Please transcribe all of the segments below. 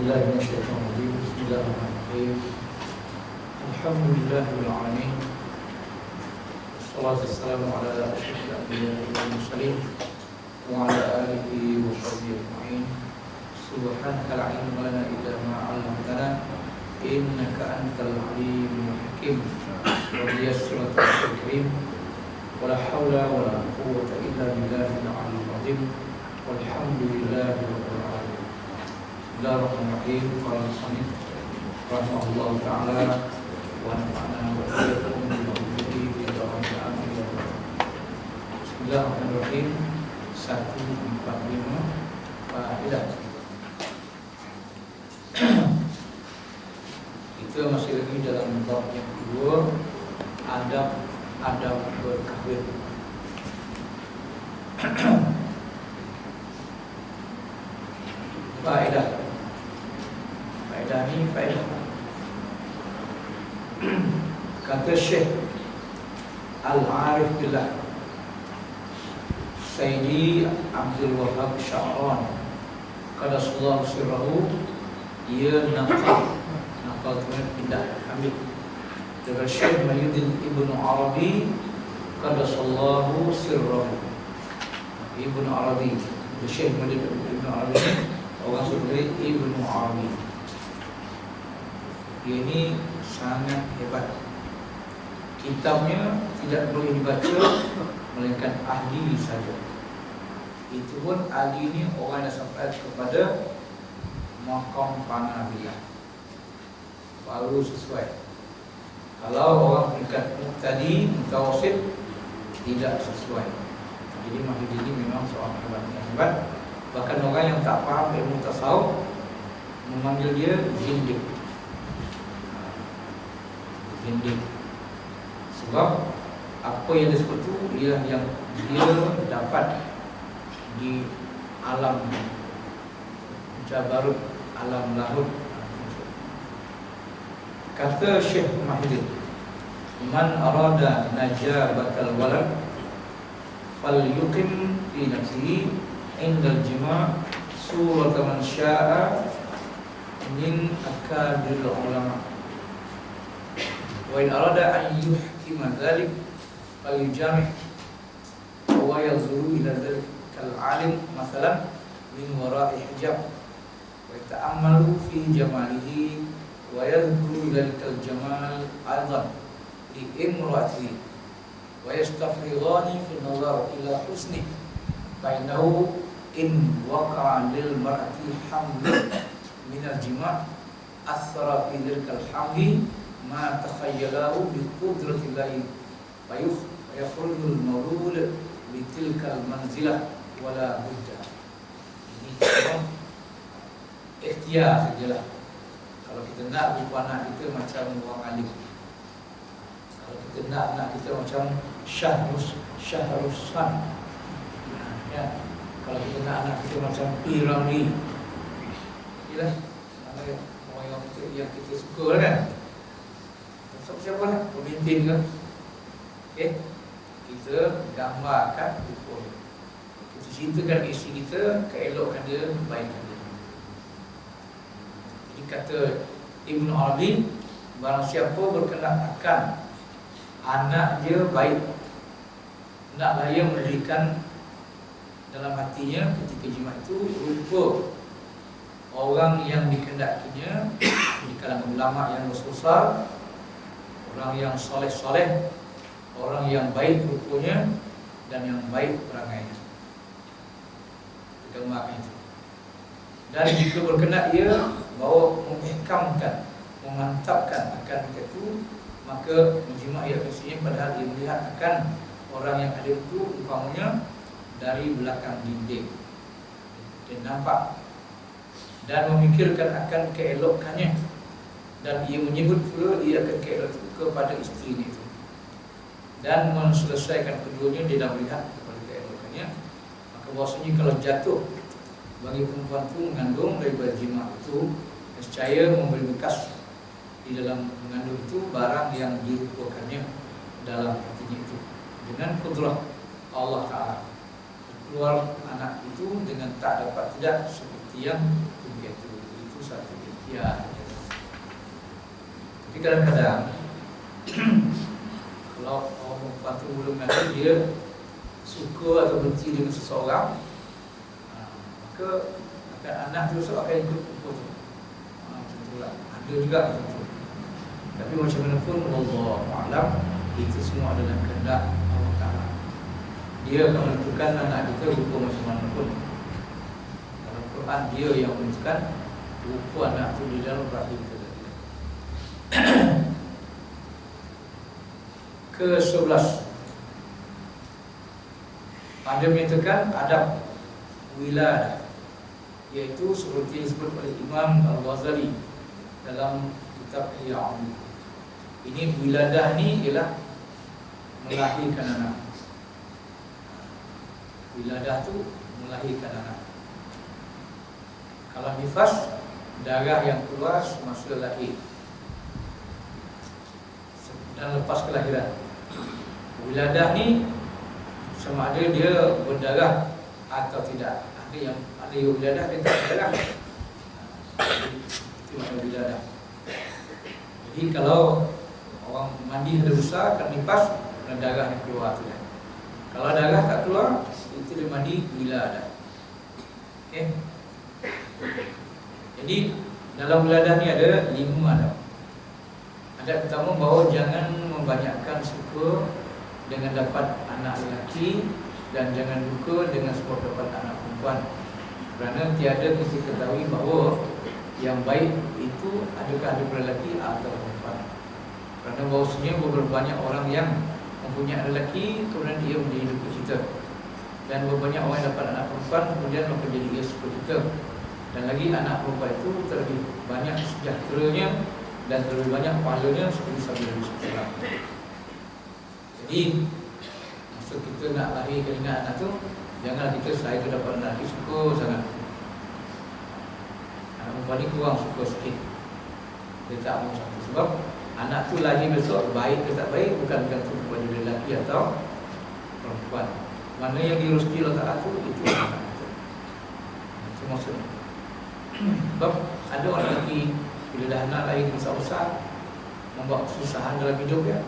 billahi minasyaitonir rajim. Bismillahirrahmanirrahim. Alhamdulillahirabbil alamin. Wassalatu wassalamu ala asyrofil anbiya'i wal mursalin wa ala alihi wa sahbihi ajma'in. Subhanaka la ilma lana illa ma 'allamtana innaka antal alimul hakim. Wa biyassiratil karim. Wa la haula wa la quwwata illa billahil aliyyil azim. Walhamdulillahi rabbil alamin. Bismillahirrahmanirrahim. Qala al-musannif rahimahullahu ta'ala wa nafa'ana wa iyyakum bihi ila rabbil alamin. Bismillahirrahmanirrahim. 145 faedah. Kita masih lagi dalam bab yang kedua, adab berkahwin. Faedah ni faedah. Kata Syekh Al-Arif Billah Sayyidi Abdul Wahab Sya'ran Qadasallahu sirrahu, ia nakal kemudian pindah ambil dari Syekh Mahyuddin Ibnu Arabi Qadasallahu sirrahu. Ibnu Arabi, Syekh Mahyuddin Ibnu Arabi, orang seperti Ibnu Arabi. Dia ini sangat hebat. Kitabnya tidak boleh dibaca melainkan ahli saja. Itu pun ahli ini orang yang sampai kepada maqam panabillah, baru sesuai. Kalau orang peringkat tadi mutawasid, tidak sesuai. Jadi Mahyuddin ini memang seorang hebat. Bahkan orang yang tak faham ilmu tasawuf memanggil dia zindik. Sebab apa yang disebut itu ialah yang dia dapat di alam Jabarut, alam lahut. Kata Syekh Mahyuddin, man arada najabatal walad falyuqim fi nafsihi indal jima' surat man sya'a min akadir ulama. Wa in arada an yuhkima dhalik falyujami' wa yazuru ila dhalik kal alim masalan min wara'i hijab wa yata'ammalu fi jamalihi wa yadhkuru dhalikal jamal aidan li imra'atihi wa yastafrighani fi nazar ila husni fa innahu in waqa'a lil mar'ati hamlun min al-jima' athara fi dhalikal hamli ma takhayyalahu bi qudratillahi wa yakhrujul mawlud bi tilkal manzilah wala budda. Ini cuma ikhtiar sajalah. Kalau kita nak rupa anak kita macam orang alim, kalau kita nak anak kita macam Syahrusan, ya. Kalau kita nak anak kita macam Piramli, ialah orang yang kita suka lah kan. Siapa lah pemimpin ke? Okay. Kita gambarkan rupa dia. Kita cintakan isteri kita, keelokkan dia, kebaikan dia. Jadi kata Ibnu Arabi, barang siapa berkenan akan anak dia baik, hendaklah ia mendirikan dalam hatinya ketika jima itu rupa orang yang dikehendakinya di kalangan ulama yang besar, orang yang soleh-soleh, orang yang baik rupanya dan yang baik perangainya. Gambarkan itu. Dan jika berkenan ia bahawa menghkamkan, memantapkan akan itu, maka menjima' ia kesini padahal ia melihat akan orang yang ada itu umpamanya dari belakang dinding dan nampak, dan memikirkan akan keelokannya, dan ia menyebut pula ia akan keelok kepada isterinya itu, dan menselesaikan keduanya dia dah melihat kepada keelokannya. Maka bahasanya kalau jatuh bagi perempuan itu mengandung daripada jima' itu, nescaya memberi bekas di dalam mengandung itu barang yang dirupakannya dalam hatinya itu dengan kudrah Allah Ta'ala. Keluar anak itu dengan tak dapat tidak seperti yang begitu. Itu satu. Ya. Tapi kadang-kadang kalau orang perempuan itu belum ada, dia suka atau benci dengan seseorang, maka anak tu akan ikut perempuan tu. Macam itulah. Ada juga macam tu. Tapi macam mana pun, Wallahu a'lam, itu semua adalah kehendak Allah Ta'ala. Dia akan menentukan anak kita rupa macam mana pun. Dalam Quran dia yang menentukan rupa anak itu di dalam rahim kita. Ke-11, ada menyatakan adab wiladah, iaitu seperti yang disebut oleh Imam Al-Ghazali dalam kitab Ihya Ulumuddin. Ini wiladah ni ialah melahirkan anak. Wiladah tu melahirkan anak. Kalau nifas, darah yang keluar semasa lahir dan lepas kelahiran. Wiladah ni sama ada dia berdarah atau tidak. Ada yang wiladah dia tak berdarah. Itu makna wiladah. Jadi kalau orang mandi ada besar, kan nifas, dan darah yang keluar tu kan. Kalau darah tak keluar, itu dia mandi wiladah. Okey. Jadi dalam wiladah ni ada 5 adab. Adab pertama, bahawa jangan membanyakkan suka dengan dapat anak lelaki, dan jangan duka dengan sebab dapat anak perempuan. Kerana tiada kita ketahui bahawa yang baik itu adakah ada lelaki atau perempuan. Kerana bahawasanya beberapa banyak orang yang mempunyai anak lelaki, kemudian dia menjadi duka cita, dan beberapa banyak orang yang dapat anak perempuan, kemudian maka jadi dia suka cita. Dan lagi anak perempuan itu terlebih banyak sejahteranya dan terlebih banyak pahalanya seperti sabda Nabi SAW. Jadi masa kita nak lahirkan ingat anak tu, janganlah kita saya dapat anak lelaki suka sangat. Anak perempuan ni kurang suka sikit. Dia tak mau satu. Sebab anak tu lahir besok, baik ke tak baik bukan bergantung kepada lelaki atau perempuan. Mana yang direzeki Allah Ta'ala tu, itu anak itu. Itu maksudnya. Sebab ada orang lelaki bila dah anak lahir besar-besar, membuat kesusahan dalam hidup dia.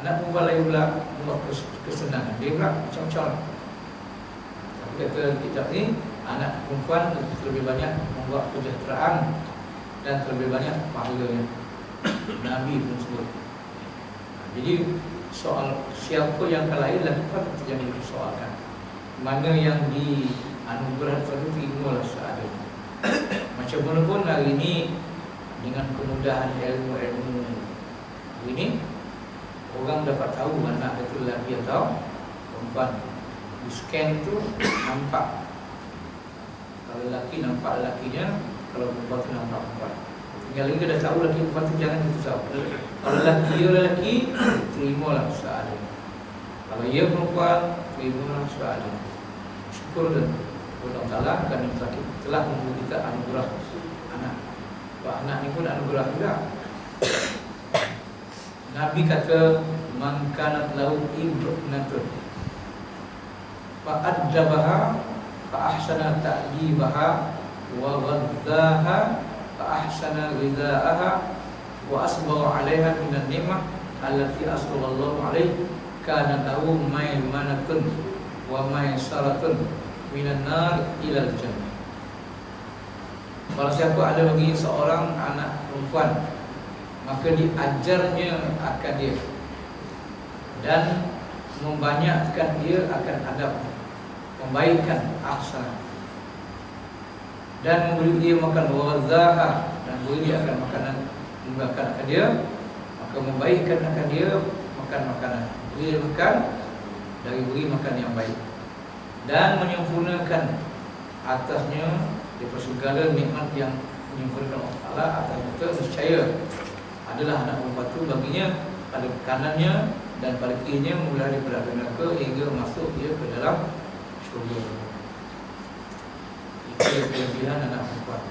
Anak perempuan lahir pula membuat kesenangan. Dia pula macam-macam. Tapi kata kitab ni, anak perempuan lebih banyak membuat kesejahteraan dan terlebih banyak pahalanya. Nabi pun sebut. Jadi soal siapa yang akan lahir lakukan itu yang dipersoalkan. Mana yang dianugerah itu terimalah seadanya. Macam mana pun hari ini dengan kemudahan ilmu-ilmu ini, orang dapat tahu anak itu lelaki atau perempuan. Di scan tu nampak. Kalau lelaki nampak lelakinya, kalau perempuan tu nampak perempuan. Tinggal lagi dah tahu lelaki perempuan tu, jangan itu tahu. Kalau lelaki ya lelaki, terimalah seadanya. Kalau ia perempuan, terimalah seadanya. Syukur dan Allah Ta'ala akan telah memberi kita anugerah anak. Sebab anak ni pun anugerah juga. Nabi kata, man kanat lahu ibnatun fa addabaha fa ahsana ta'dibaha wa ghaddaha fa ahsana ghidaaha wa asbagha 'alaiha minan ni'mah allati asbaghallahu 'alaihi kana lahu maimanatun wa maisaratun minan nar ilal jannah. Kalau siapa ada bagi seorang anak perempuan, maka diajarnya akan dia dan membanyakkan dia akan adab, membaikkan ahsan, dan memberi dia makan wazaha, dan beri dia akan makanan, memberikan akan dia, maka membaikkan akan dia makan makanan, beri dia makan dari beri makan yang baik, dan menyempurnakan atasnya daripada segala nikmat yang menyempurnakan Allah Ta'ala atas kita, niscaya adalah anak perempuan itu baginya pada kanannya dan pada kirinya mulai daripada neraka hingga masuk dia ke dalam syurga. Itu kelebihan anak perempuan.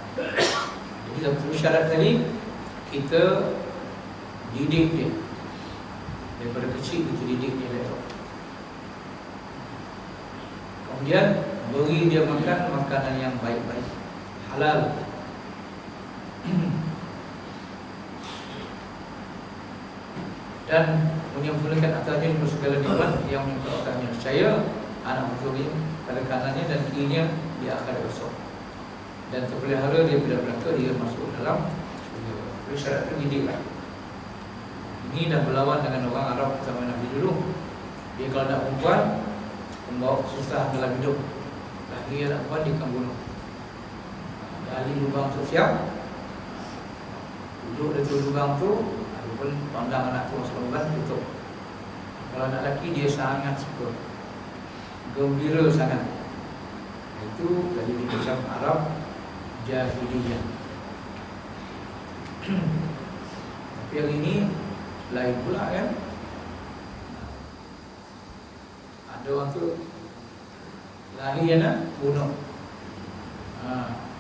Jadi satu syarat tadi, kita didik dia daripada kecil, kita didik dia dari. Kemudian beri dia makan makanan yang baik-baik, halal. dan menyempurnakan atasnya dengan segala nikmat yang menyempurnakannya. Saya anak mencuri pada kanannya dan kirinya di akhirat besok, dan terpelihara dia bila belaka dia masuk dalam surga. Jadi syarat terdidiklah. Ini dah berlawan dengan orang Arab zaman Nabi dulu. Dia kalau nak perempuan membawa susah dalam hidup, lahir anak perempuan dia akan bunuh. Gali lubang tu siap, duduk di lubang tu, walaupun pandang anak tu masuk lubang tutup. Kalau anak lelaki dia sangat suka, gembira sangat. Itu dari macam Arab jahiliyah. Tapi yang ini lain pula kan. Ada orang tu lahir anak bunuh,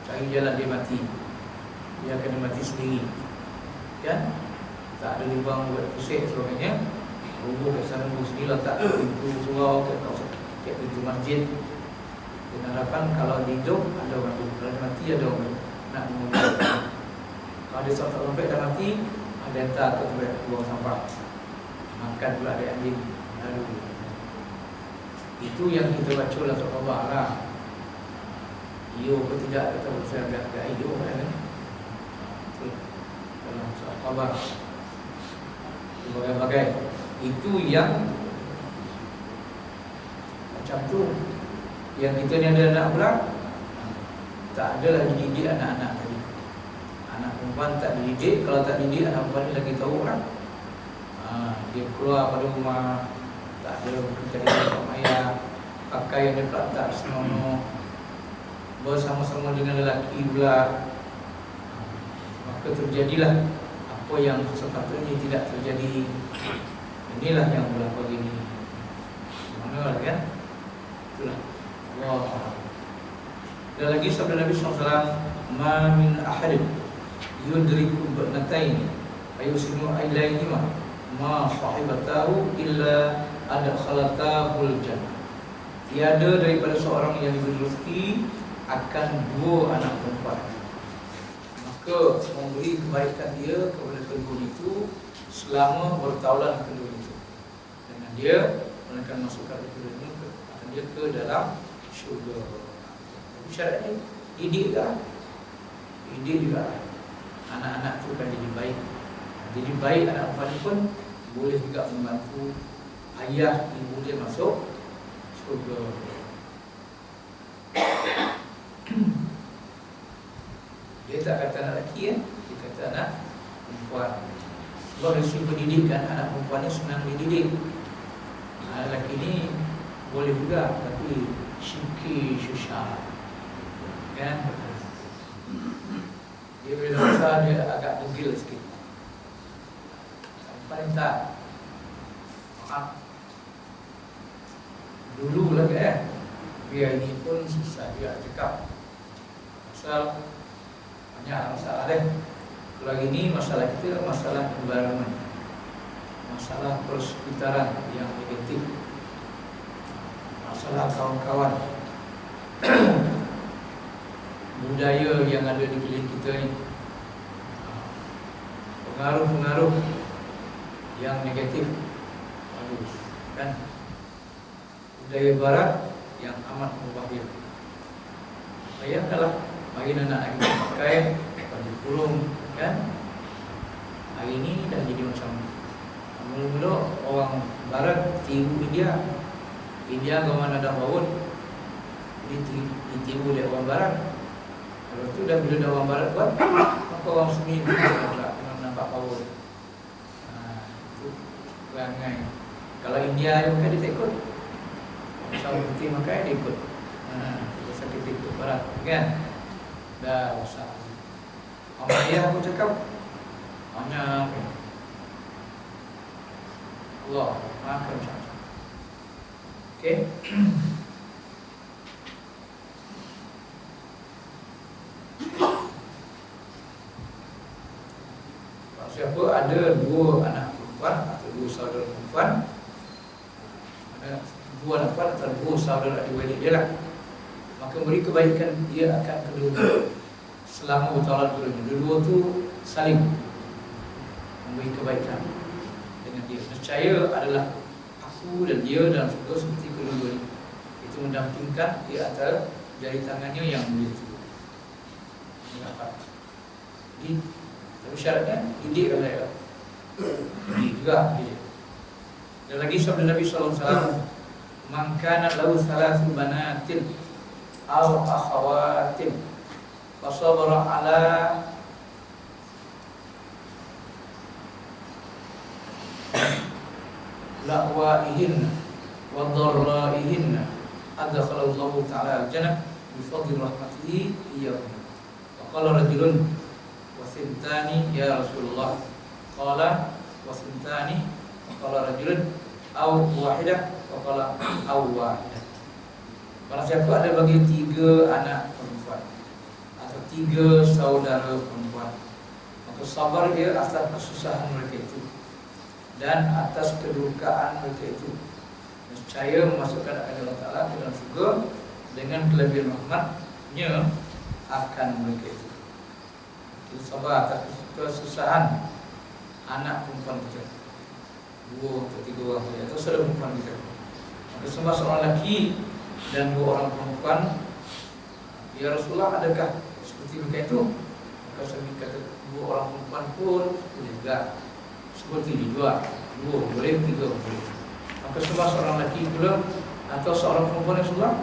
cari jalan dia mati, dia akan mati sendiri kan. Tak ada lubang buat pusing sebagainya, rubuh kat sana rubuh sini, letak pintu surau kat pintu masjid. Dengan harapan kalau dia hidup ada orang tu, kalau dia mati ada orang nak mengumpul. Kalau dia sampai dah mati, ada yang tak tempat buang sampah, makan pula ada anjing. Lalu itu yang kita baca dalam surah Al-Baqarah lah. Iyo ke tidak, kata saya agak iyo kan. Dalam surah Al-Baqarah berbagai-bagai. Itu yang macam tu. Yang kita ni ada anak pula, tak ada lagi didik anak-anak tadi. Anak perempuan tak dididik. Kalau tak didik, anak perempuan ni lagi tahu kan. Dia keluar pada rumah, tak ada cari bapak ayah, pakai yang dia tak senonoh, bersama-sama dengan lelaki pula. Maka terjadilah apa yang sepatutnya tidak terjadi. Inilah yang berlaku hari ini. Mana lah kan? Itulah Allah. Dan lagi sabda Nabi SAW, ma min ahadin yudriku ba'nataini ayusimu ailaihima ma sahibatahu illa adkhalatahul jannah. Tiada daripada seorang yang diberi rezeki akan dua anak perempuan, maka memberi kebaikan dia kepada kedua itu selama bertaulan kedua itu, dengan dia akan masukkan kedua itu akan dia ke dalam syurga. Syaratnya didik juga anak-anak itu akan jadi baik. Jadi baik anak perempuan pun boleh juga membantu ayah ibu dia masuk surga. Dia tak kata anak lelaki kan, dia kata anak perempuan. Sebab dari segi pendidikan anak perempuan ni senang dididik. Anak lelaki ni boleh juga, tapi syiki susah kan. Dia bila besar dia agak degil sikit. Paling tak maaf dulu lah kan. Biar ini pun susah juga cakap, pasal banyak masalah deh. Kalau ini masalah kita masalah environment, masalah persekitaran yang negatif, masalah kawan-kawan, budaya yang ada di keliling kita ni, pengaruh-pengaruh yang negatif, bagus kan. Budaya barat yang amat berbahaya. Bayangkanlah bagi anak kita pakai baju kurung kan. Hari ini dah jadi macam mula-mula orang barat tiru India. India gaman ada baut, ditiru oleh orang barat. Lepas tu dah bila dah orang barat buat, maka orang sini juga nampak baut. Itu perangai. Kalau India dia makan dia tak ikut, Saudi putih makan dia ikut. Pasal kita ikut barat kan. Dah usah. Orang ayah aku cakap hanya Allah makan macam. Okay. Siapa ada dua anak perempuan atau dua saudara perempuan, ada dua anak perempuan atau dua saudara adik-beradik dia lah, maka beri kebaikan dia akan kedua selama bertaulan kedua-dua tu saling memberi kebaikan. dengan dia. Nescaya adalah aku dan dia dalam syurga seperti kedua-duanya. Itu mendampingkan di antara jari tangannya yang mulia itu. Mengapa? Jadi, tapi syaratnya didik kan saya. Didik juga, didik. Dan lagi sabda Nabi SAW, man kana lahu thalathu banatin aw akhawatin fasabara ala la'waihinna wa dharraihinna adkhalallahu ta'ala al-jannah bi fadli rahmatihi iyyahum. Wa qala rajulun wa thintani ya Rasulullah. Qala wa thintani. Wa qala rajulun aw wahidah. Wa qala aw wahidah. Barang siapa ada bagi 3 anak perempuan atau 3 saudara perempuan, maka sabar dia atas kesusahan mereka itu dan atas kedurkaan mereka itu, nescaya memasukkan Allah Ta'ala ke dalam surga dengan kelebihan rahmat-Nya akan mereka itu. Kita sabar atas kesusahan anak perempuan kita, 2 atau 3 orang atau saudara perempuan kita. Maka semua seorang lelaki dan 2 orang perempuan, ya Rasulullah, adakah seperti mereka itu? Maka saya kata 2 orang perempuan pun boleh juga, seperti ini 2 boleh, 3 boleh. Maka semua seorang lelaki pula atau seorang perempuan yang Rasulullah,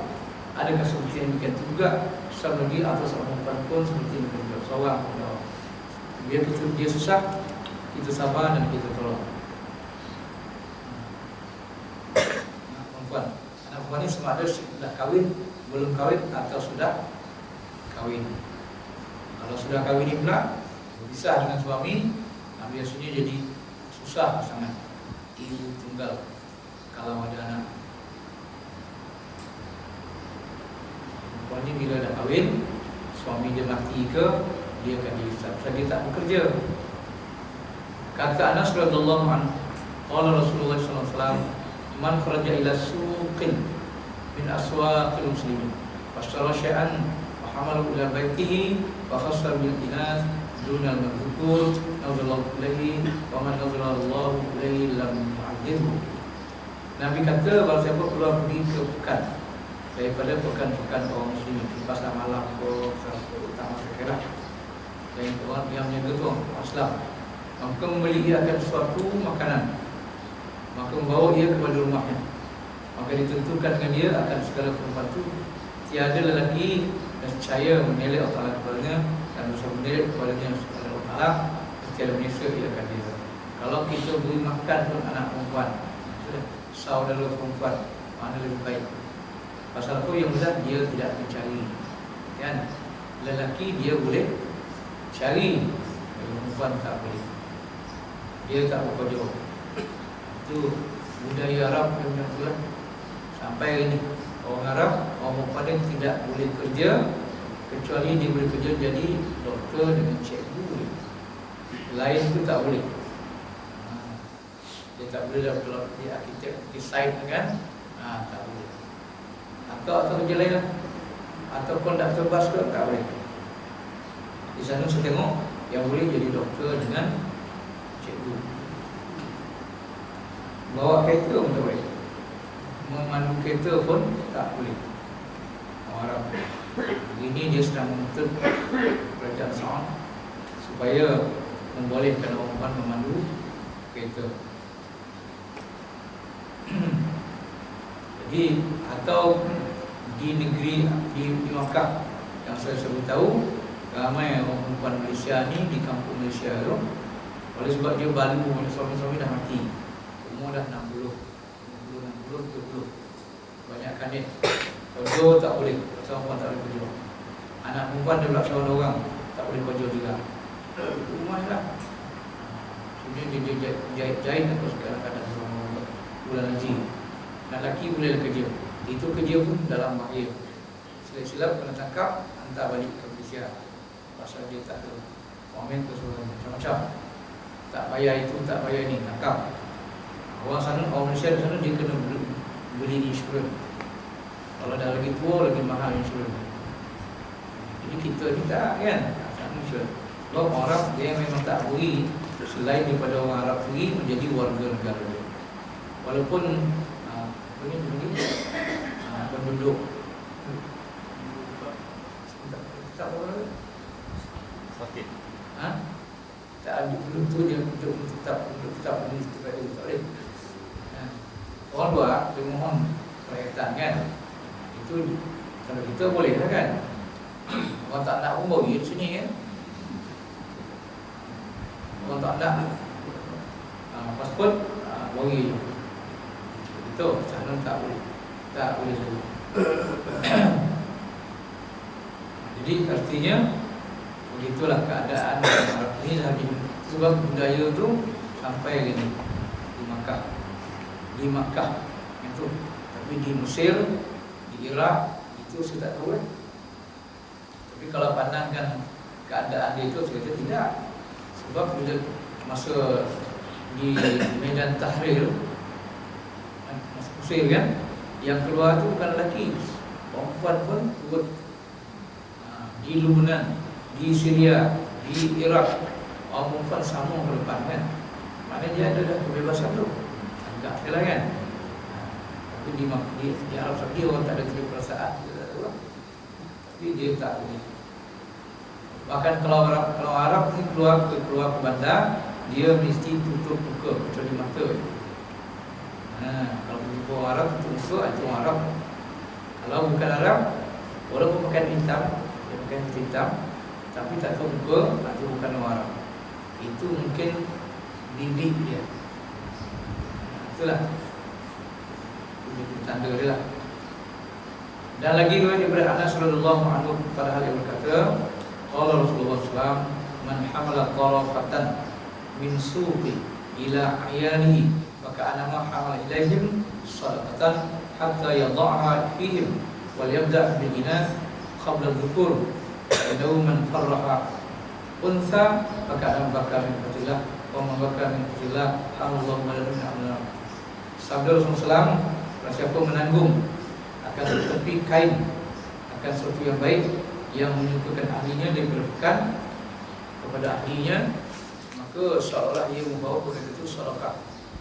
adakah seperti yang demikian itu juga? Sama lagi atau seorang perempuan pun seperti ini juga, seorang pun. Dia susah, kita sabar dan kita tolong. Perempuan, anak perempuan ini sama ada sudah kahwin, belum kahwin atau sudah kahwin. Kalau sudah kahwin ini pula berpisah dengan suami, biasanya jadi susah sangat ibu tunggal kalau ada anak. Perempuan ini bila dah kahwin, suami dia mati ke, dia akan jadi susah, sebab dia tak bekerja. Kata Anas radhiyallahu anhu, qala Rasulullah sallallahu alaihi wasallam, man kharaja ila suqin min aswaqil muslimin fashtara syai'an wa hamalahu ila baitihi fa khassa bil inas dunal madhkur nazallahu ilaihi wa man nazalallahu ilaihi lam yu'adzibhu. Nabi kata, bahawa siapa keluar pergi ke pekan daripada pekan-pekan kaum muslimin di pasar malam ke utama sekarang, dan orang yang menjaga tu Islam, maka membeli ia akan suatu makanan, maka membawa ia kepada rumahnya, maka ditentukan dengan dia akan segala perempuan itu tiada lelaki yang percaya menilai Allah Ta'ala kepadanya dan berusaha menilai kepadanya segala Allah Ta'ala, tiada manusia ia akan dia. Kalau kita beri makan pun anak perempuan, saudara perempuan, mana lebih baik? Pasal itu yang mudah dia tidak mencari, kan? Lelaki dia boleh cari, perempuan tak boleh. Dia tak bekerja. Itu budaya Arab yang macam sampai hari ini. Orang Arab, orang perempuan tidak boleh kerja kecuali dia boleh kerja jadi doktor dengan cikgu. Lain tu tak boleh. Dia tak boleh kalau dia arkitek, desain kan? Tak boleh. Atau kerja lain lah. Ataupun doktor bas ke tak boleh. Di sana saya tengok yang boleh jadi doktor dengan cikgu. Bawa kereta pun tak boleh, memandu kereta pun tak boleh. Orang Arab ini dia sedang menuntut kerajaan Saudi supaya membolehkan orang perempuan memandu kereta. Jadi atau di negeri di Makkah yang saya sebut tahu, ramai orang perempuan Malaysia ni di kampung Malaysia tu, oleh sebab dia balu, suami-suami dah mati, umur dah 60, 70. Banyakkan dia kerja tak boleh, perempuan tak boleh kerja. Anak perempuan dia pula seorang orang tak boleh kerja juga. Rumah lah. Sebenarnya dia jahit atau kadang-kadang bulan haji. Dan lelaki boleh kerja. Itu kerja pun dalam bahaya. Silap-silap kena tangkap, hantar balik ke Malaysia. Pasal dia tak ada komen ke seorang macam-macam. Tak bayar itu, tak bayar ini, tangkap. Orang sana, orang Malaysia di sana dia kena beli insurans. Kalau dah lagi tua, lagi mahal insurans. Jadi kita ni tak kan, tak insurans. Sebab orang dia memang tak beri selain daripada orang Arab sendiri menjadi warga negara dia. Walaupun penduduk tak apa sakit. Tak ambil penduduk tu dia untuk tetap di tempat dia tak boleh. Orang luar dia mohon perkhidmatan kan. Itu kalau kita boleh lah kan. Orang tak nak pun bagi di sini kan. Orang tak nak pasport bagi je. Itu sana tak boleh. Tak boleh saja. Jadi artinya begitulah keadaan Arab ini lagi. Sebab budaya tu sampai gini di Makkah itu, tapi di Mesir, di Iraq itu saya tak tahu kan. Tapi kalau pandangkan keadaan dia itu saya kata tidak. Sebab bila masa di Medan Tahrir masa Mesir kan, yang keluar tu bukan lelaki, perempuan pun turut. Di Lebanon, di Syria, di Iraq, orang perempuan sama ke depan kan. Maknanya dia ada dah kebebasan tu. Agak sekali kan. Tapi di Arab Saudi orang tak ada perasaan, kita tak tahu lah. Tapi dia tak boleh. Bahkan kalau Arab ni keluar ke bandar, dia mesti tutup muka kecuali mata. Kalau orang Arab tutup muka, itu orang Arab. Kalau bukan Arab, walaupun pakai hitam, dia pakai hitam, tapi tak tahu muka, itu bukan orang Arab. Itu mungkin bibik dia. Itulah tanda dia lah. Dan lagi daripada Anas radhiyallahu anhu pada hal yang berkata, qala Rasulullah SAW, man hamala qarafatan min suqi ila ayanihi maka anama hamala ilaihim sadaqatan hatta yadha'aha fihim wal yabda' bil inath qabla dhukur innahu man farraha unsa maka anam bakar min fatillah wa man bakar min fatillah hamallahu maladun amna. Sabda Rasulullah SAW, siapa menanggung akan tepi kain akan sesuatu yang baik yang menyukakan ahlinya, dia berikan kepada ahlinya, maka seolah ia membawa perkara itu sedekah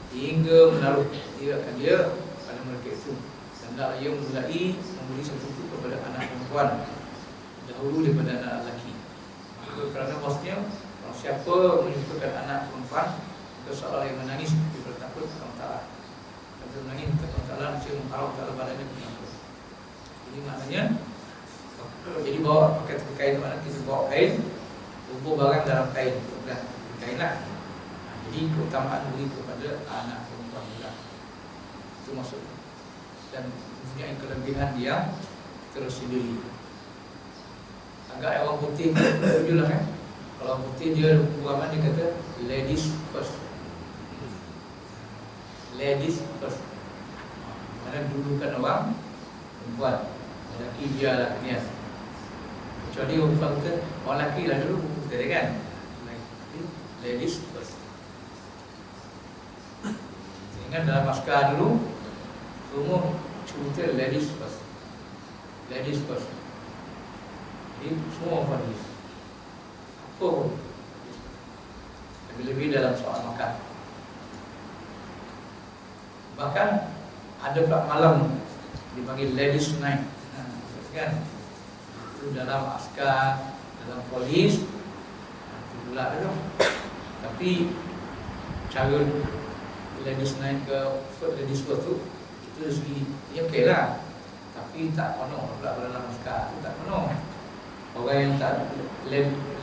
hingga menaruh akan dia pada mereka itu. Dan hendaklah ia memberi sesuatu itu kepada anak perempuan dahulu daripada anak lelaki. Maka kerana maksudnya kalau siapa menyukakan anak perempuan, maka seolah ia menangis daripada takut Allah Ta'ala. Kalau menangis Allah Ta'ala, dia mengharap Ta'ala badannya kenapa. Jadi maknanya jadi bawa pakai kain, mana kita bawa kain, tubuh barang dalam kain, bukan kain lah. Jadi keutamaan beri kepada anak perempuan juga. Itu maksudnya. Dan mempunyai kelebihan yang tersendiri. Agak orang putih setuju lah kan. Kalau orang putih dia pemahaman dia kata ladies first. Ladies first. Mana dulukan orang perempuan, lelaki biarlah kemudian. Kecuali orang kata orang lelaki lah dulu kita kan. Ladies first. Ingat dalam askar dulu semua cerita ladies first. Ladies first. Jadi semua ladies. Apa pun. Lebih-lebih dalam soal makan. Bahkan ada pula malam dipanggil ladies night. Kan? Itu dalam askar, dalam polis, itu pula tu. Tapi cara ladies night ke ladies first tu, itu dari segi ya okey lah. Tapi tak penuh pula dalam askar tu, tak penuh. Orang yang tak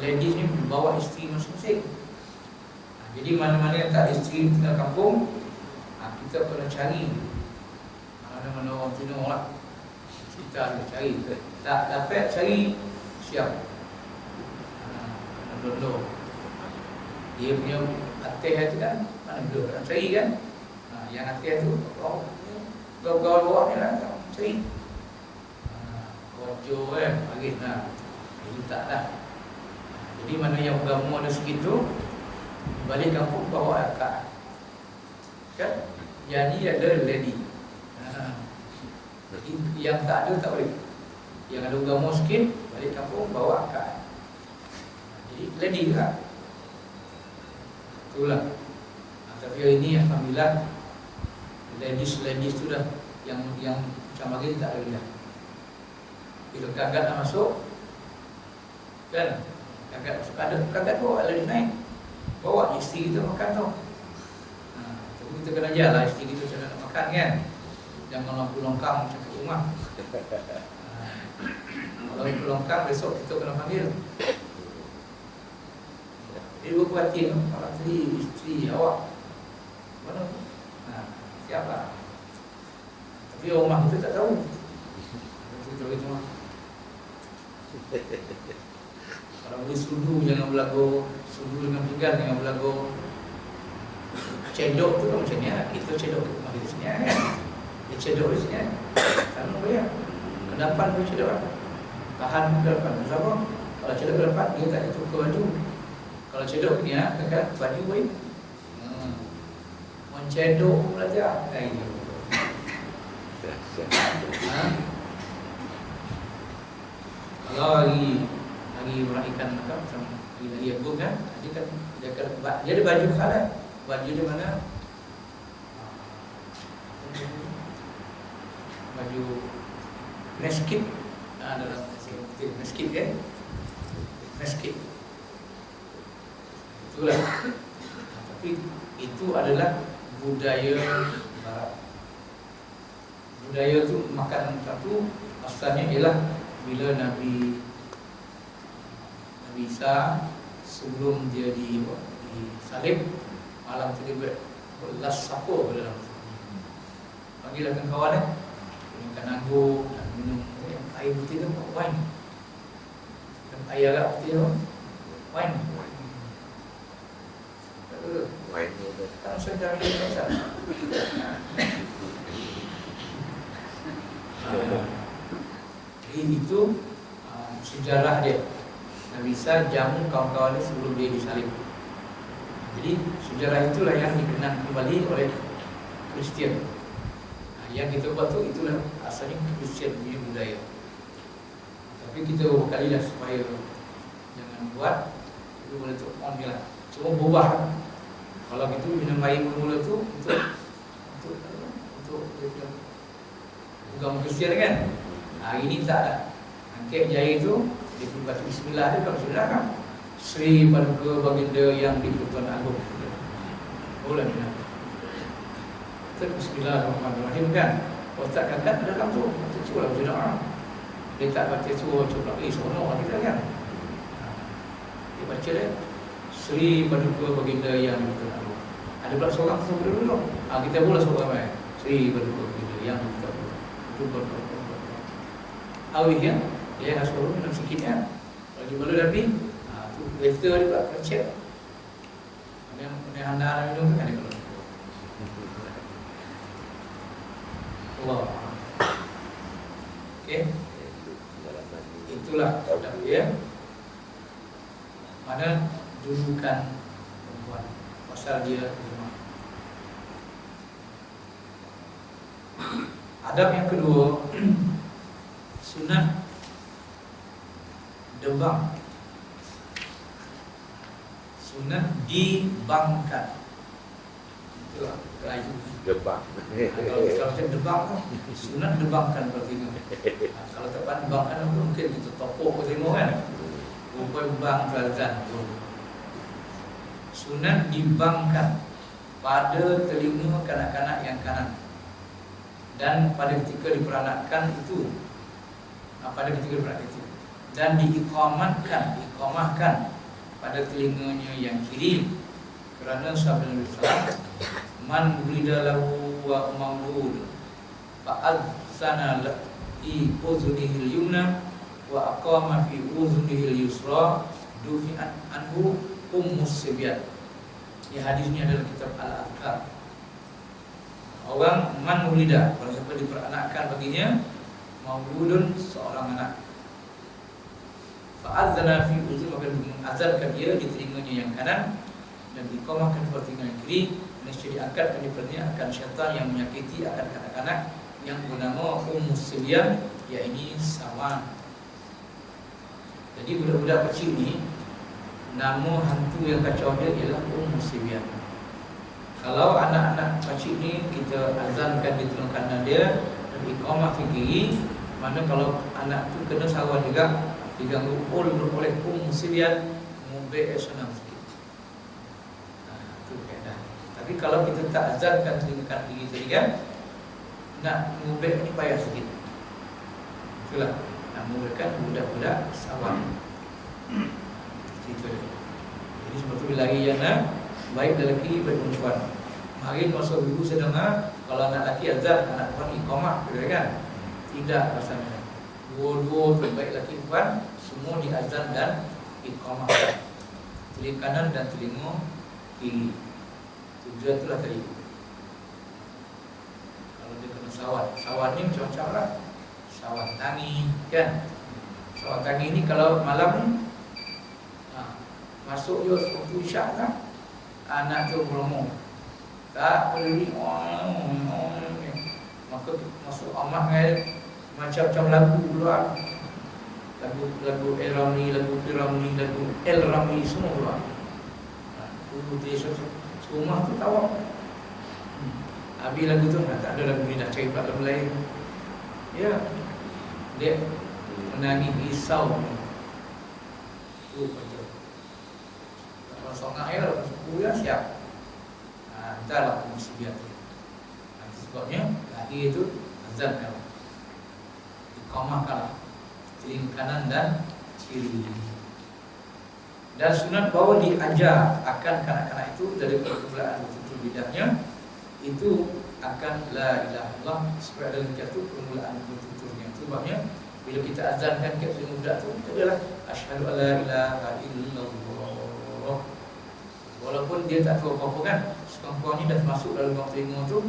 ladies ni bawa isteri masing-masing. Jadi mana-mana yang tak ada isteri tinggal kampung, kita kena cari mana-mana orang Cina lah. Kita ada cari. Tak dapat cari siap. Kena dulu. Dia punya atas tu kan, mana dulu nak cari kan. Yang atas tu gaul-gaul bawah ni lah cari. Kojo kan, bagi lah. Tak lah. Jadi mana yang agama ada segitu, balik kampung bawa akak kan, jadi ada lady. Jadi yang tak ada tak boleh. Yang ada agama sikit, balik kampung bawa akak. Jadi lady lah. Itulah. Nah, tapi ini alhamdulillah ladies itu dah yang macam lagi tak ada lihat. Bila kakak nak masuk, kan? Kakak masuk kakak bawa lagi naik, bawa isteri kita makan tu. Nah, tapi kita kena jalan isteri kita macam nak makan kan? Jangan lampu longkang macam kat rumah. Kalau lampu longkang besok kita kena panggil. Dia dua perhatian, kalau tadi isteri awak mana? Nah, siapa? Tapi rumah kita tak tahu. Kita rumah. Kalau beli sudu jangan berlagu, sudu dengan pinggan jangan berlagu. Cedok tu kan macam ni lah. Kita cedok ke rumah kita sini kan. Dia cedok di sini kan. Sama boleh. Kedapan dia cedok lah. Tahan ke depan. Kenapa? Kalau cedok ke depan dia tak ada tukar baju. Kalau cedok ni lah, kakak baju baik. Mencedok belajar. Kalau lagi meraihkan macam lagi agung kan, dia ada baju kalah. Baju di mana? Baju meskit. Dalam meskit kan? Meskit. Itulah. Tapi itu adalah budaya barat. Budaya tu makan satu asalnya ialah bila Nabi Isa sebelum dia disalib, malam tu dia belas sapur ke dalam. Panggillah kawan-kawan makan anggur dan minum air putih tu, wine. Dan air agak putih tu, wine. Wine Kan sedang dia biasa. Jadi itu sejarah dia. Nabi Isa jamu kawan-kawan dia sebelum dia disalib. Jadi sejarah itulah yang dikenang kembali oleh Kristian. Yang kita buat tu itulah asalnya Kristian punya budaya. Tapi kita berkali dah supaya jangan buat itu boleh tu on dia lah. Cuma berubah. Kalau gitu minum air mula tu untuk agama Kristian kan. Hari ini tak ada. Angkat jari tu dia baca bismillah dia, kalau bismillah kan Sri Paduka Baginda yang di-Pertuan Agong. Boleh minum. Itu bismillahirrahmanirrahim kan. Ustaz kakak dalam tu baca surah berdoa. Dia tak baca surah cakap seronok kita kan. Dia baca dia Sri Paduka Baginda yang di-Pertuan Agong. Ada pula seorang tu dulu. Kita boleh seorang mai. Sri Paduka Baginda yang di-Pertuan Agong. Awih ya, dia harus turun minum sikit ya. Kalau boleh tapi, tu waiter dia pula kena check. Yang anda minum kan dia kalau. Allah. Okey. Itulah dia. Mana dudukan perempuan pasal dia rumah. Adab yang kedua, sunat debang. Sunat dibangkan. Itulah Melayu. Gebang. Kalau macam debang tu, sunat debangkan berarti. Kalau tepat debangkan mungkin kita topok ke tengok kan. Rupai bang kelazan. Sunat dibangkan pada telinga kanak-kanak yang kanan. Dan pada ketika diperanakkan itu, pada ketika diperanakkan itu, dan diiqamahkan pada telinganya yang kiri, kerana sabda Nabi sallallahu man wulida lahu wa maulud fa'adzana fi uzunihi al-yumna wa aqama fi uzunihi al-yusra dufi'at anhu ummus sibyan. Ini hadisnya adalah kitab Al-Adhkar. Orang man wulida, kalau siapa diperanakkan baginya mauludun, seorang anak, fa'adzana fi uzunihi, maka mengazankan dia di telinganya yang kanan dan diqamahkan pada telinga yang kiri. Nescaya diangkatkan di perutnya akan syaitan yang menyakiti akan kanak-kanak yang bernama Ummus Sibyan, yakni sama. Jadi budak-budak kecil ni nama hantu yang kacau dia ialah Sibyan. Kalau anak-anak kecil ni kita azankan di tulang kanan dia dan iqamah ke kiri, mana kalau anak tu kena sawan juga diganggu oleh Sibyan, mubek senang sikit. Itu kaedah. Tapi kalau kita tak azankan telinga kanan kiri tadi kan, nak mubek ni payah sikit. Itulah nak mubekkan budak-budak sawan. Itu dia. Jadi sebab tu bila hari yang baik lelaki, baik perempuan. Hari masa ibu sedang kalau anak lelaki azan, anak perempuan iqamah, betul kan? Tidak rasanya. Dua-dua baik lelaki perempuan semua diazan dan iqamah. Telinga kanan dan telinga kiri. Tujuan itulah tadi. Kalau dia kena sawan, sawan ni macam-macam lah. Sawan tangi, kan? Sawan tangi ni kalau malam ni masuk je waktu isyak kan, anak tu beromong tak boleh maka masuk amat kan, macam-macam lagu keluar, lagu El Ramli, lagu Piramli, lagu El Ramli semua keluar. Guru desa rumah tu tahu habis lagu tu tak ada lagu ni, nak cari pula lagu lain. Ya, dia menangis risau tu saja. Songak ya, kuliah siap. Entahlah musibah tu. Itu sebabnya lahir itu azankan, iqamahkan telinga kanan dan kiri. Dan sunat bahawa diajar akan kanak-kanak itu dari permulaan betul bidahnya itu akan la ilaha illallah supaya dalam jatuh permulaan betul-betulnya. Sebabnya bila kita azankan kat telinga budak tu, itu adalah asyhadu alla ilaha illallah. Walaupun dia tak tahu apa-apa kan, sekurang-kurangnya dah masuk dalam telinga tu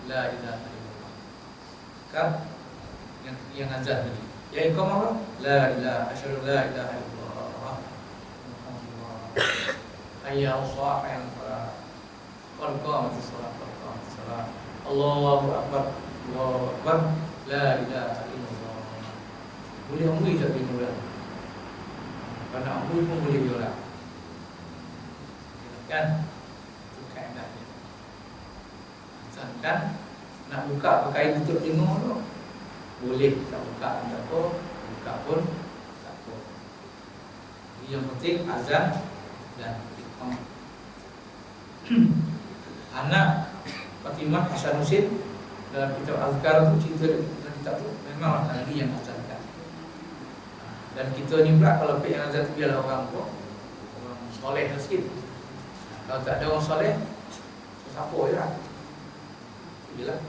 la ilaha illallah. Kan yang azan tadi. Yang iqamah apa? La ilaha asyhadu la ilaha illallah. Hayya 'alas shalah, hayya 'alal falah. Qad qamatis shalah, qad qamatis shalah. Allahu akbar, Allahu akbar, la ilaha illallah. Boleh ambil tak telinga budak? Kalau nak ambil pun boleh juga. Kan itu kaedahnya. Misalkan nak buka pakai tutup telinga tu boleh, tak buka tak apa, buka pun tak apa. Yang penting azan dan iqamah. Anak Fatimah Hasanuddin dalam kitab Azkar tu cerita dalam kitab tu memang Nabi yang azankan. Dan kita ni pula kalau yang azan tu biarlah orang soleh sikit. Kalau tak ada orang soleh, siapa je lah. Bila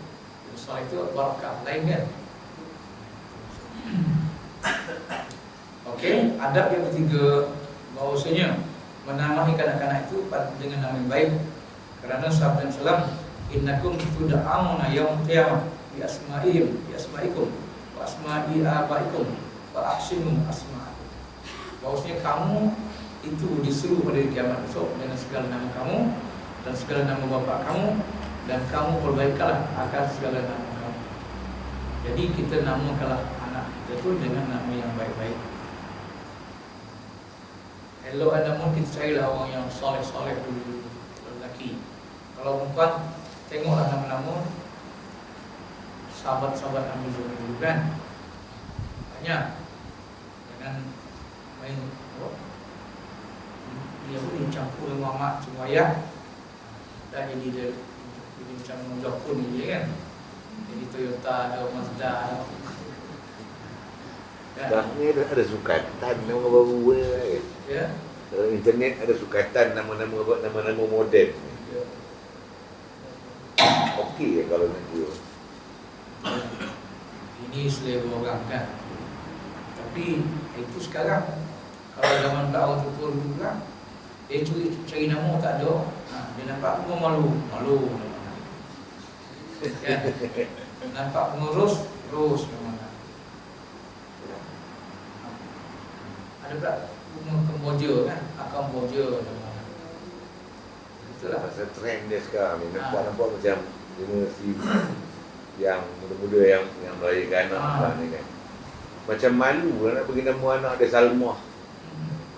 soleh itu barakah lain kan. Okey, adab yang ketiga bahawasanya menamai kanak-kanak itu dengan nama yang baik. Kerana sabda Nabi, innakum tud'auna yaumil qiyamah bi asma'ihim, bi asma'ikum wa asma'i abaikum wa ahsinu asma'akum. Bahawasanya kamu itu disuruh pada kiamat besok dengan segala nama kamu dan segala nama bapa kamu, dan kamu perbaikanlah akan segala nama kamu. Jadi kita namakanlah anak kita tu dengan nama yang baik-baik. Elok nama kita carilah orang yang soleh-soleh dulu, lelaki. Kalau perempuan, tengoklah nama-nama sahabat-sahabat Nabi dulu kan. Banyak. Jangan main dia boleh campur dengan Muhammad cuma ayah. Dan jadi macam Mojapun ni kan. Jadi Toyota ada, Mazda ada. Sekarang ni ada sukatan nama baru kan. Ya. Dalam internet ada sukatan nama-nama moden. Ya. Okey kalau nak dia. Ini selera orang kan. Tapi itu sekarang kalau zaman orang tua dulu kan, dia cari nama tak ada. Dia nampak pun malu. Kan? Nampak pengurus, terus mana. Ada pula Kemboja kan, Kamboja mana. Itulah Pasal trend dia sekarang ni nampak macam generasi yang muda-muda yang melahirkan anak ni kan. Macam malu nak bagi nama anak dia Salmah.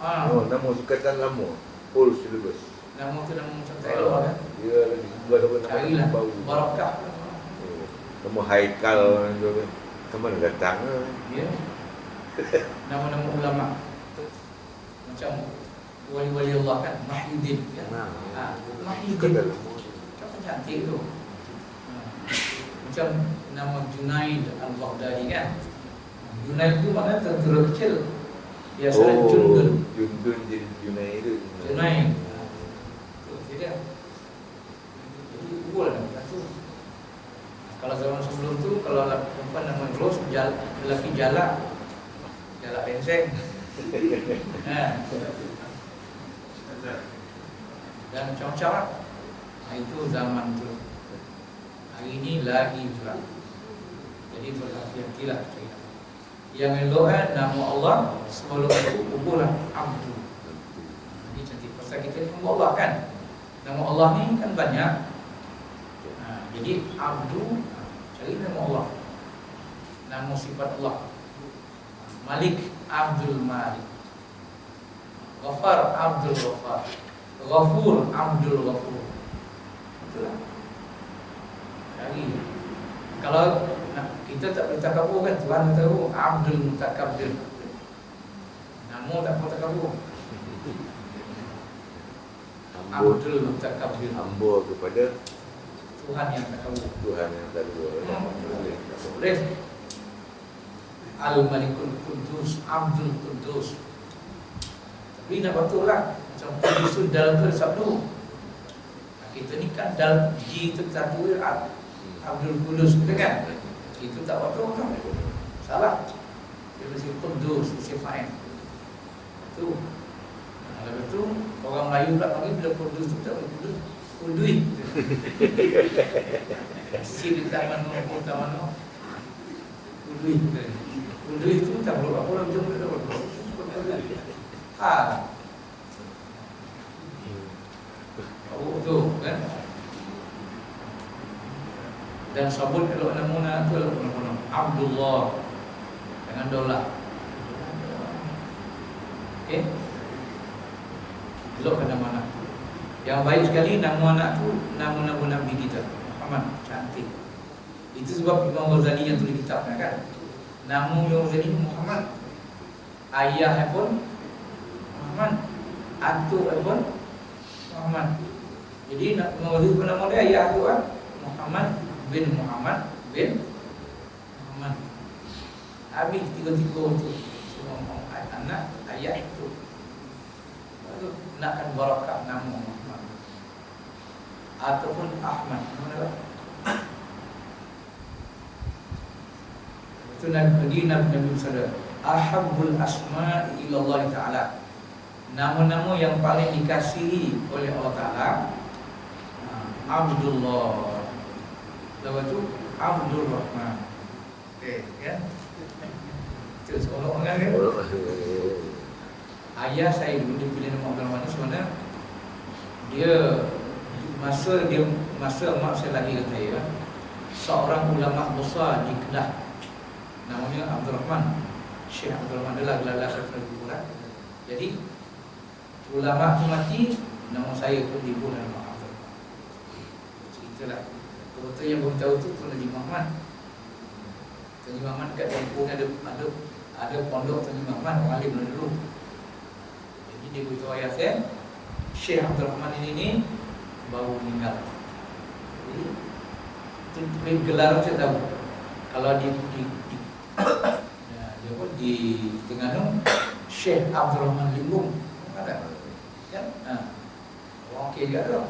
Nama sukatan lama. Full syllabus. Nama tu nama macam tak elok kan. Dia lagi buat apa Carilah baru. barakah. Nama Haikal tu kan. Ke mana datang Ya. Nama-nama ulama. Macam wali-wali Allah kan, Mahyuddin kan. Mahyuddin. Macam cantik tu. Macam nama Junaid Al-Baghdadi kan. Junaid tu maknanya tentera kecil. Biasanya Jundun. Jundun jadi Junaid tu. Junaid. Jadi ubul kan tu. Kalau zaman sebelum tu, kalau perempuan nama Ros, lelaki jalak benseng. Dan macam-macam lah. Itu zaman tu. Hari ini lagi juga. Jadi berhati-hatilah. Yang elok nama Allah sebelum itu ubullah Abdu. Jadi cantik. Pasal kita ni nama Allah kan. Nama Allah ni kan banyak. Jadi Abdu, cari nama Allah. Nama sifat Allah. Malik, Abdul Malik. Ghafar, Abdul Ghafar. Ghafur, Abdul Ghafur. Itulah. Cari. Kalau kita tak boleh takabur kan, Tuhan tahu Abdul Mutakabbir. Nama tak boleh takabur. Abdul Mutakabbir. Hamba kepada Tuhan yang takabur. Tuhan yang tak boleh. Boleh. Al-Malikul Quddus, Abdul Quddus. Tapi nak betul lah. Macam Quddus dal tu sabdu. Kita ni kan dal G tu satu Abdul Quddus kita kan. Itu tak betul kan? Salah. Dia mesti Quddus, mesti fa'il. Itu. Kalau itu orang Melayu pula panggil bila Quddus tu tak boleh Quddus. Quddus. Sini tak mana, tak mana. Quddus. Quddus itu tak perlu apa orang jumpa tak perlu. Tu kan. Dan sabut kalau nama tu nama Abdullah dengan dolar. Okey. Elok kena mana. Yang baik sekali nama anak tu nama-nama Nabi kita. Muhammad, cantik. Itu sebab Imam Ghazali yang tulis kitabnya kan. Nama Imam Ghazali Muhammad. Ayah pun Muhammad. Atuk pun Muhammad. Jadi Imam Ghazali pun nama dia ayah tu kan Muhammad bin Muhammad bin Muhammad. Habis tiga-tiga tu semua anak ayah itu. Lalu nakkan barakah nama Muhammad ataupun Ahmad. Mana? Itu Nabi Muhammad ahabbul asma'i ila Allah Ta'ala. Nama-nama yang paling dikasihi oleh Allah Ta'ala Abdullah. Lepas tu Abdul Rahman. Okey, kan? Itu seorang orang kan? Ayah saya dulu dia pilih nama Abdul Rahman ni sebenarnya dia masa mak saya lahir saya, seorang ulama besar di Kedah namanya Abdul Rahman. Syekh Abdul Rahman adalah gelar Syaikhul. Jadi ulama tu mati, nama saya pun dibunuh nama Abdul Rahman. Ceritalah. Kebetulan yang beritahu tu Nabi Muhammad. Nabi Muhammad kat kampung ada pondok Nabi Muhammad orang alim dulu. Jadi dia beritahu ayah saya, Syekh Abdul Rahman ini baru meninggal. Jadi itu gelar saya tahu. Kalau di Terengganu Syekh Abdul Rahman Limbung ada kan? Orang okey juga tu.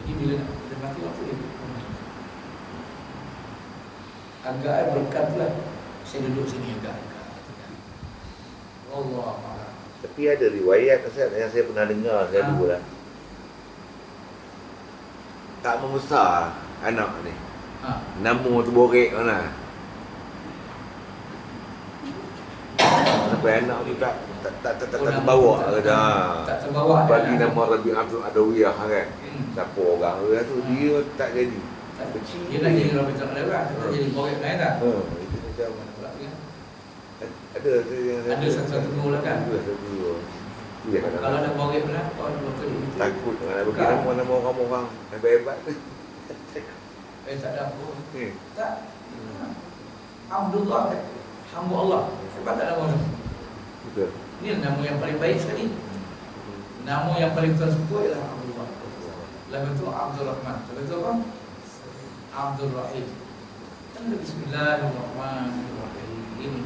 Jadi bila mati waktu dia agak berkat lah. Saya duduk sini agak. Allah Allah. Tapi ada riwayat yang saya pernah dengar saya dulu lah. Tak membesar anak ni. Nama tu borek mana? Sampai anak tu tak terbawa ke dah. Tak terbawa bagi nama Rabi Abdul Adawiyah kan. Siapa orang dia tu dia tak jadi. Kecil. Dia nak jadi Rabi Abdul Adawiyah, tak jadi borek lain tak? Itu macam ada tu yang Ada satu-satu gol lah kan. Ada satu gol. Ya, Kalau nak bawa pula, kau betul itu. takut dengan bagi nama orang-orang hebat-hebat tu. Tak ada apa. Hmm. Tak. Abdullah, hamba Allah. Sebab tak ada nama tu. Betul. Ini nama yang paling baik sekali. Nama yang paling tersuka ialah Abdullah. Lepas itu Abdul Rahman. Lepas itu apa? Abdul Rahim. Kan Bismillahirrahmanirrahim. Ini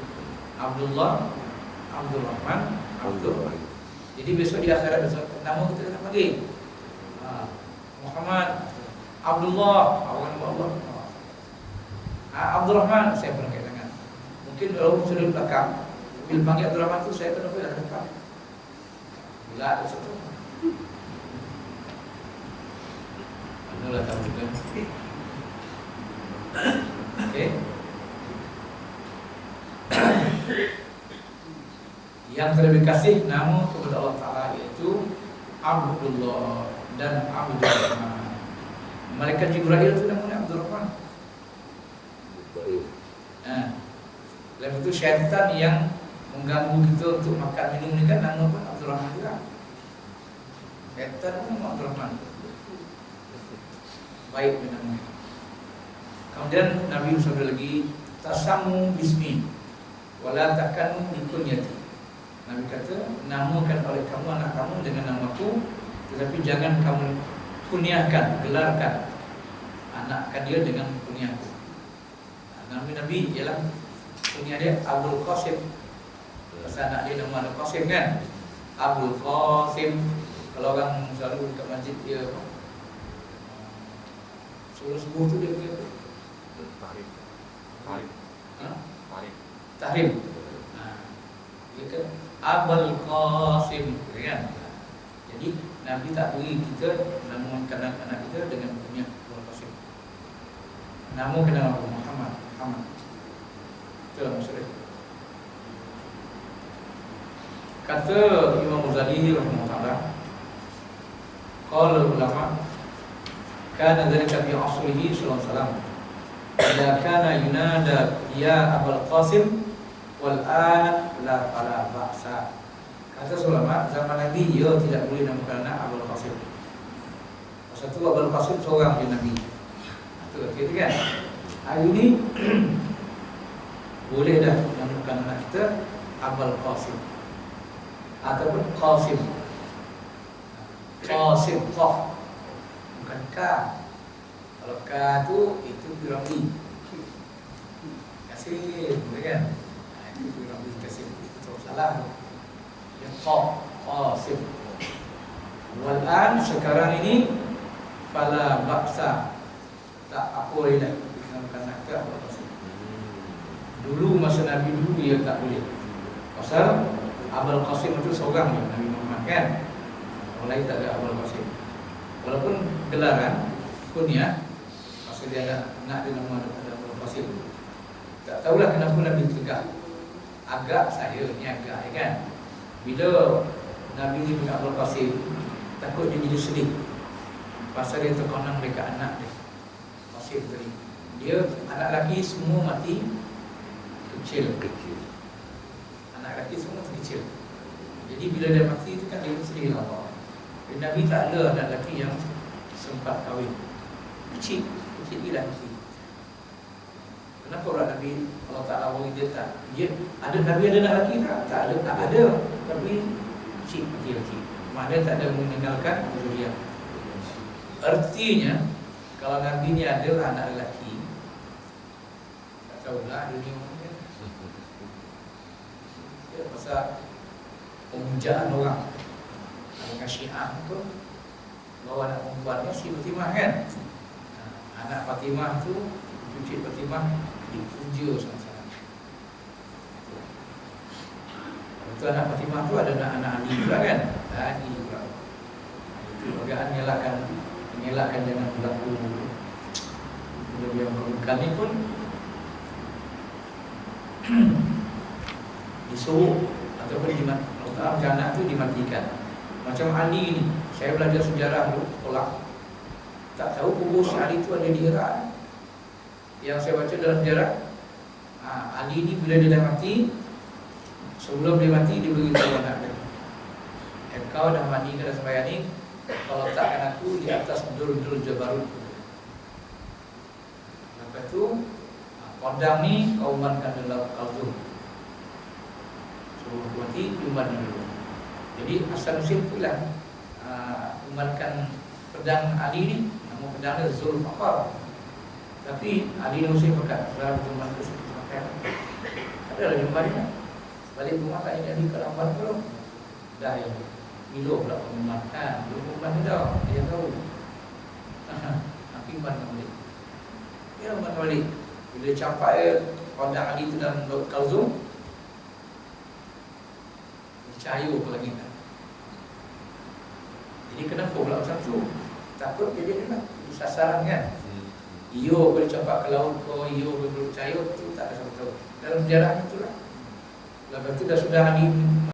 Abdullah, Abdul Rahman, Abdul Rahim. Jadi besok di akhirat besok nama kita kena panggil Muhammad, Abdullah, awal nama Allah. Abdul Rahman saya pernah kait tangan. Mungkin kalau sudah di belakang, bila panggil Abdul Rahman tu saya kena pergi ke depan. Bila ada satu. Adalah tahu juga. Okey. Yang terlebih kasih nama kepada Allah Ta'ala iaitu Abdullah dan Abdul Rahman. Malaikat Jibril itu namanya Abdul Rahman. Lepas itu syaitan yang mengganggu kita untuk makan minum ni kan nama pun Abdul Rahman juga. Syaitan pun nama Abdul Rahman. Baik namanya. Kemudian Nabi bersabda lagi, tasamu bismi wala takanu bikunyati. Nabi kata, namakan oleh kamu anak kamu dengan namaku, tetapi jangan kamu kunyahkan, gelarkan anakkan dia dengan kunyaku. Nama Nabi ialah kunyah dia Abdul Qasim. Pasal anak dia nama Abdul Qasim kan, Abdul Qasim. Kalau orang selalu dekat masjid dia apa? Subuh tu dia punya apa? Tahrim. Dia kan Abul Qasim kan. Jadi Nabi tak beri kita namakan anak kita dengan kunyah Abul Qasim. Nama kena Muhammad. Itulah maksudnya. Kata Imam Ghazali rahimahullah, qala ulama kana dzalika fi asrihi sallallahu alaihi wasallam. Idza kana yunada ya Abul Qasim wal an la fala ba'sa. Kata ulama zaman Nabi dia tidak boleh namakan anak Abul Qasim. Pasal tu Abul Qasim seorang je Nabi. Itu kita kan. Hari ini boleh dah namakan anak kita Abul Qasim ataupun Qasim. Qasim Qaf bukan K. Kalau K tu itu Firauni. Kasih, kan? Itu Firauni kasih. Itu salah. Dia Qasim. Walan sekarang ini fala ba'sa. Tak apa boleh dah namakan anak kita Abul Qasim. Dulu masa Nabi dulu dia tak boleh. Pasal Abul Qasim itu seorang je Nabi Muhammad kan. Orang lain tak ada Abul Qasim. Walaupun gelaran kunyah, masa dia nak dia nama ada Abul Qasim. Tak tahulah kenapa Nabi tegak. Agak saya ni agak kan. Bila Nabi ni punya Abul Qasim, takut dia jadi sedih. Pasal dia terkonang dekat anak dia Qasim tadi. Dia anak lelaki semua mati kecil. Anak lelaki semua mati kecil. Jadi bila dia mati itu kan dia sedih lah Allah. Dan Nabi tak ada anak lelaki yang sempat kahwin. Kecil dia mati. Kenapa orang Nabi Allah Ta'ala bagi dia tak? Dia ada Nabi ada anak lelaki tak? Tak ada. Tapi kecil lelaki. Maknanya tak ada meninggalkan zuriat. Artinya kalau Nabi ni adalah anak lelaki, tak tahulah dunia mungkin. Ya, pasal pemujaan orang dengan Syiah tu bawa anak perempuannya si Fatimah kan. Anak Fatimah tu cucu Fatimah dipuja sama-sama. Itu anak Fatimah tu ada anak Ali juga kan. Ali juga. Itu bagian mengelakkan jangan berlaku. Bila dia mengumumkan ni pun disuruh ataupun dimatikan. Anak tu dimatikan. Macam Ali ni, saya belajar sejarah dulu sekolah. Tak tahu kubur si Ali tu ada di Iraq. Yang saya baca dalam sejarah, Ali ni bila dia dah mati, Sebelum dia mati dia beritahu anaknya, engkau dah mandi ke dalam sembahyang ini, kalau letakkan aku di atas dur-dur Jabarut. Lepas itu kodam ni kau umankan dalam kaldu. Sebelum aku mati diumankan dulu. Jadi asal usul itulah umankan pedang Ali ni, nama pedangnya Zulfaqar. Tapi Ali Nusin pakai dalam zaman ke situ pakai. Ada lagi jumpa balik rumah tanya Ali ke lambat belum? Dah ya. Bila pula pengumuman? Belum pengumuman dah. Dia tahu. Hakiman balik. Dia umat balik. Bila capai kodam Ali itu dalam kalzum, percaya apa lagi tak? Jadi kenapa pula satu? Takut jadi nak sasaran kan? Iyo boleh campak ke laut kau, iyo boleh percaya, itu tak ada satu. Dalam sejarah itulah. Lepas itu sudah Ali